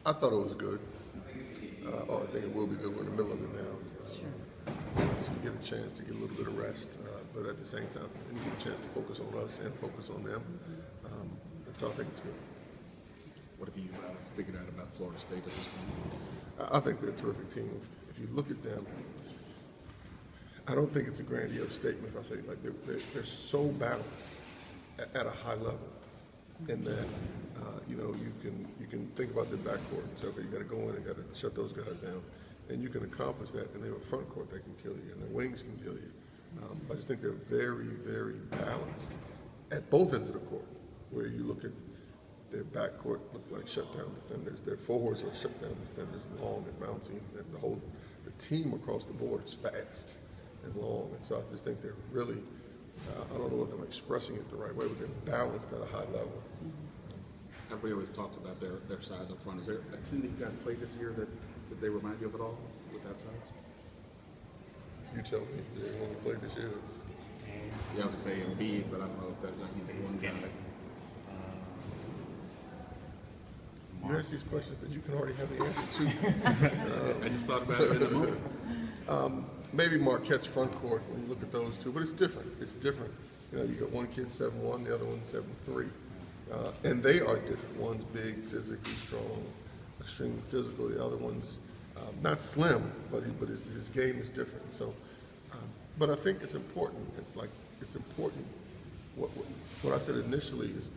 I thought it was good. I think it will be good. We're in the middle of it now. So you get a chance to get a little bit of rest, but at the same time, you get a chance to focus on us and focus on them. And so I think it's good. What have you figured out about Florida State at this point? I think they're a terrific team. If you look at them, I don't think it's a grandiose statement if I say like they're so balanced at a high level, in that you can think about their backcourt and say, okay, you got to go in and got to shut those guys down, and you can accomplish that. And they have a front court that can kill you, and their wings can kill you. I just think they're very, very balanced at both ends of the court. Where you look at their backcourt, look like shutdown defenders. Their forwards are shutdown defenders, and long and bouncing. And the team across the board is fast and long. And so I just think they're really, I don't know if I'm expressing it the right way, but they're balanced at a high level. Everybody always talks about their size up front. Is there a team that you guys played this year that they remind you of at all with that size? You tell me. Anyone who played this year? Yeah, I was going to say Embiid, but I don't know if that's like one guy. You ask these questions that you can already have the answer to. I just thought about it in a moment. Maybe Marquette's front court when you look at those two, but it's different. It's different. You got one kid 7'1", the other one 7'3", and they are different. One's big, physically strong, extremely physical. The other one's not slim, but his game is different. So, but I think it's important. It's important. What I said initially is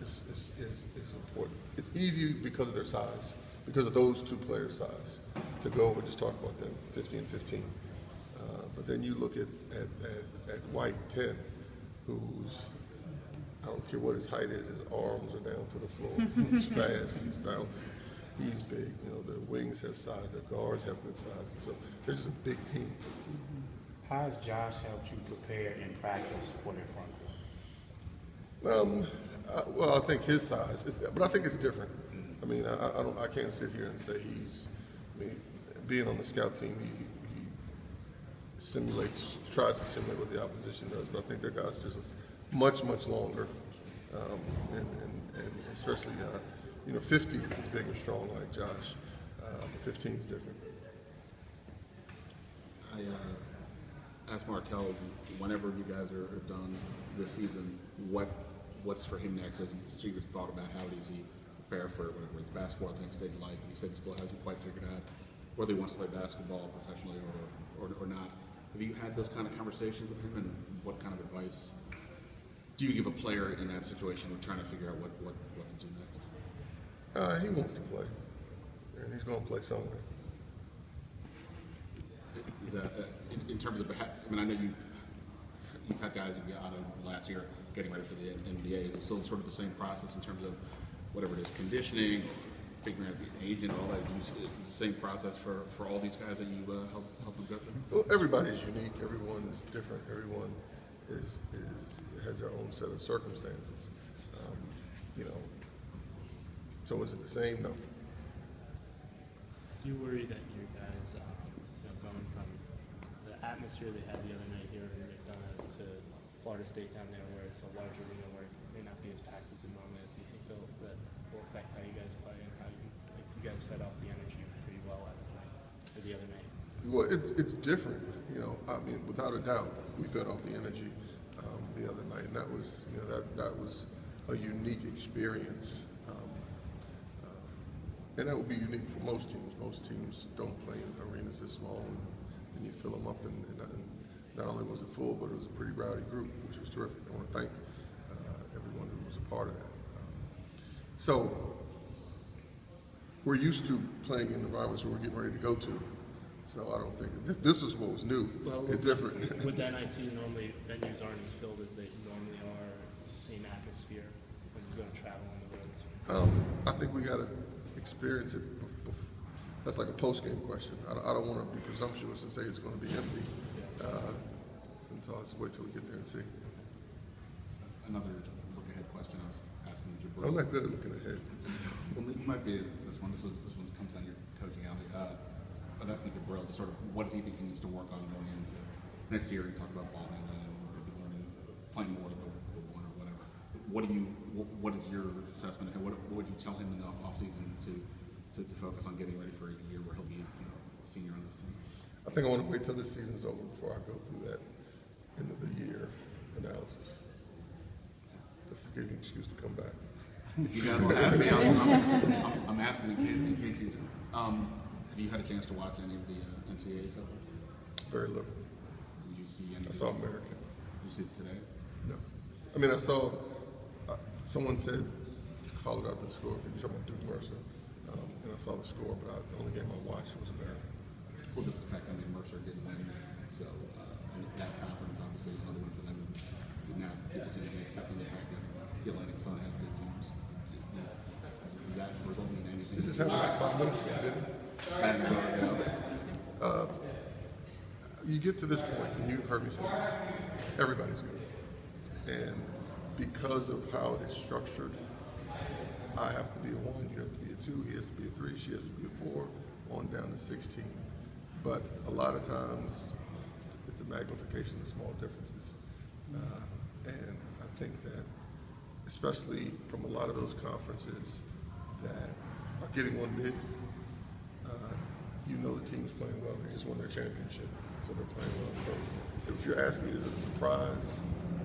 important. It's easy because of their size, because of those two players' size, to go and just talk about them 15-15. But then you look at White 10, who's, I don't care what his height is, his arms are down to the floor. He's fast, he's bouncy, he's big. The wings have size, the guards have good size. So they're just a big team. How has Josh helped you prepare in practice for their front court? Well, I think his size, but I think it's different. I mean, I can't sit here and say being on the scout team, he tries to simulate what the opposition does, but I think their guys just much longer, and especially 50 is big and strong like Josh. 15 is different. I asked Markel, whenever you guys are done this season, what's for him next? Has he thought about how does he prepare for whatever his basketball, the next stage of life? And he said he still hasn't quite figured out whether he wants to play basketball professionally or not. Have you had those kind of conversations with him, and what kind of advice do you give a player in that situation with trying to figure out what to do next? He wants to play, and he's going to play somewhere. Is that, in terms of, I mean, I know you've had guys who got out of last year getting ready for the NBA. Is it still sort of the same process in terms of whatever it is, conditioning, figuring out the agent, all that? Is it the same process for all these guys that you help them go through? Well, everybody is unique. Everyone is different. Everyone has their own set of circumstances. So is it the same? No. Do you worry that your guys, going from the atmosphere they had the other night here in McDonough to Florida State down there, where it's a large arena where it may not be as packed as it normally is, do you think that will affect how you guys play and how you guys fed off the energy pretty well last night or the other night? Well, it's different. I mean, without a doubt, we fed off the energy the other night, and that was a unique experience. And that would be unique for most teams. Most teams don't play in arenas this small, and you fill them up, and not only was it full, but it was a pretty rowdy group, which was terrific. I want to thank everyone who was a part of that. So we're used to playing in environments where we're getting ready to go to. So I don't think this was what was new and different. With NIT, normally venues aren't as filled as they normally are. The same atmosphere when you go and travel on the roads. I think we got to experience it. That's like a post-game question. I don't want to be presumptuous and say it's going to be empty. And so I'll just wait till we get there and see. Another look-ahead question I was asking Jabril. I'm not good at looking ahead. Well, you might be this one. This one comes down your coaching alley. I was asking Jabril to sort of what does he think he needs to work on going into next year? You talk about ball handling and maybe learning, playing more of the one or whatever. What is your assessment, and what would you tell him in the offseason to to focus on getting ready for a year where he'll be, you know, a senior on this team? I think I want to wait till this season's over before I go through that end of the year analysis. This is giving you an excuse to come back. If you guys will have me, I'm asking in case you do. Have you had a chance to watch any of the NCAA stuff? Very little. Did you see any? I saw American. Did you see it today? No. I mean, I saw, someone said, call it out the score, if you're talking about Duke Mercer, and I saw the score, but the only game I watched was American. Well, just the fact that Mercer did win, so and that conference obviously another one for them. Now people seem to be accepting the fact that the Atlantic Sun has good teams. Does that result in anything? This just happened like 5 minutes ago, didn't it? You get to this point, and you've heard me say this, everybody's good. And because of how it is structured, I have to be a 1, you have to be a 2, he has to be a 3, she has to be a 4, on down to 16. But a lot of times, it's a magnification of small differences. And I think that, especially from a lot of those conferences that are getting one bid, you know the team's playing well. They just won their championship, so they're playing well. So if you're asking me, is it a surprise?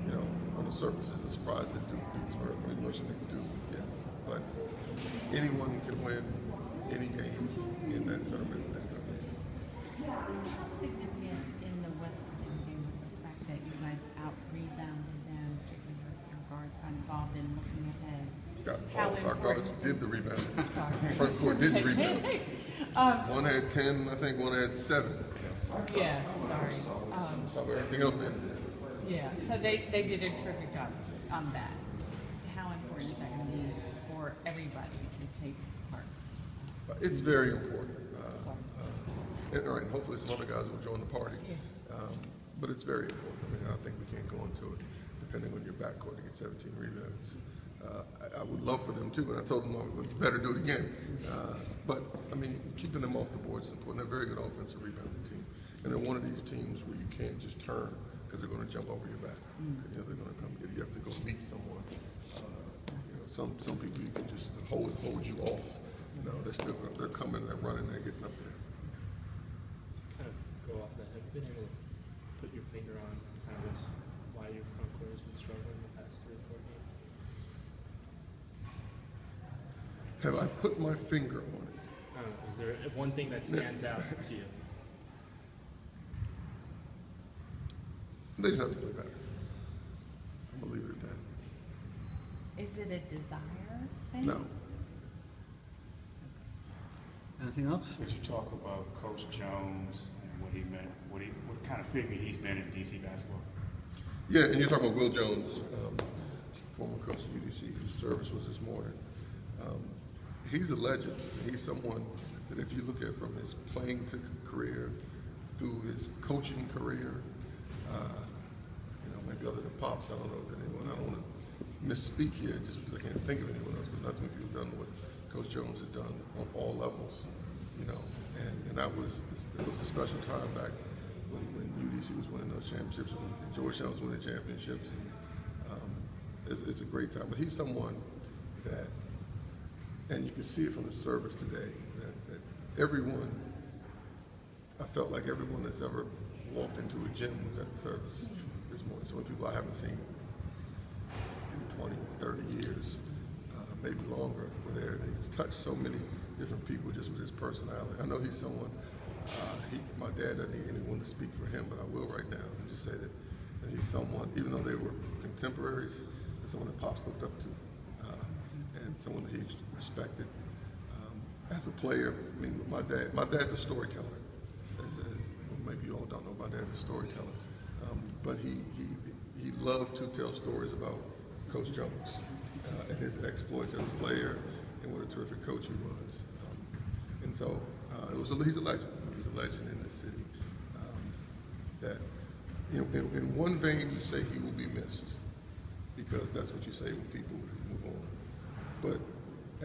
You know, on the surface, is it a surprise that Duke beats Mercer beats Duke? Yes. But anyone can win any game in that tournament this time. How significant in the West Virginia game was the fact that you guys out-rebounded them, getting your guards got involved in looking ahead? Our guards did the rebound. Sorry. Front court did the rebound. One had 10, I think one had 7. Yeah, sorry. Probably everything else they have to do. Yeah, so they did a terrific job on that. How important is that going to be for everybody to take part? It's very important. And, all right, hopefully some other guys will join the party. But it's very important. I mean, I think we can't go into it, depending on your backcourt, to get 17 rebounds. I would love for them too, and I told them, well, you better do it again. But, I mean, keeping them off the board is important. They're a very good offensive rebounding team. And they're one of these teams where you can't just turn because they're going to jump over your back. You know, they're going to come get you. You have to go meet someone. You know, some people you can just hold you off. No, they're coming, they're running, they're getting up there. Kind of go off that. Have you been able to put your finger on kind of why your front court has been struggling the past 3 or 4 games? Have I put my finger on it? I don't know. Is there one thing that stands out to you? They just have to play better. I'm going to leave it at that. Is it a desire thing? No. Anything else? Would you talk about Coach Jones and what he meant, what kind of figure he's been in DC basketball? Yeah, and you're talking about Will Jones, former coach of UDC, whose service was this morning. He's a legend. He's someone that if you look at from his playing career through his coaching career, you know, maybe other than Pops, I don't know that anyone, I don't want to misspeak here just because I can't think of anyone else, but not too many people have done what Coach Jones has done on all levels, you know, and it was a special time back when UDC was winning those championships and Georgetown was winning championships, and it's a great time. But he's someone that, and you can see it from the service today, that everyone, I felt like everyone that's ever walked into a gym was at the service this morning. So many people I haven't seen in 20, 30 years, maybe longer, were there. And he's touched so many different people just with his personality. I know he's someone, my dad doesn't need anyone to speak for him, but I will right now and just say that he's someone, even though they were contemporaries, that's someone that Pops looked up to, and someone that he respected. As a player, I mean, my dad's a storyteller. As maybe you all don't know, my dad's a storyteller. But he loved to tell stories about Coach Jones and his exploits as a player and what a terrific coach he was. And so he's a legend. He's a legend in this city. That, you know, in one vein, you say he will be missed because that's what you say when people move on. But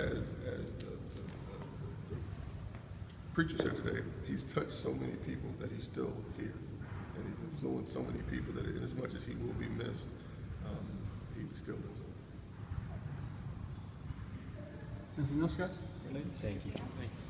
as the preacher said today, he's touched so many people that he's still here. And he's influenced so many people that in as much as he will be missed, he still lives on. Anything else, guys? Thank you.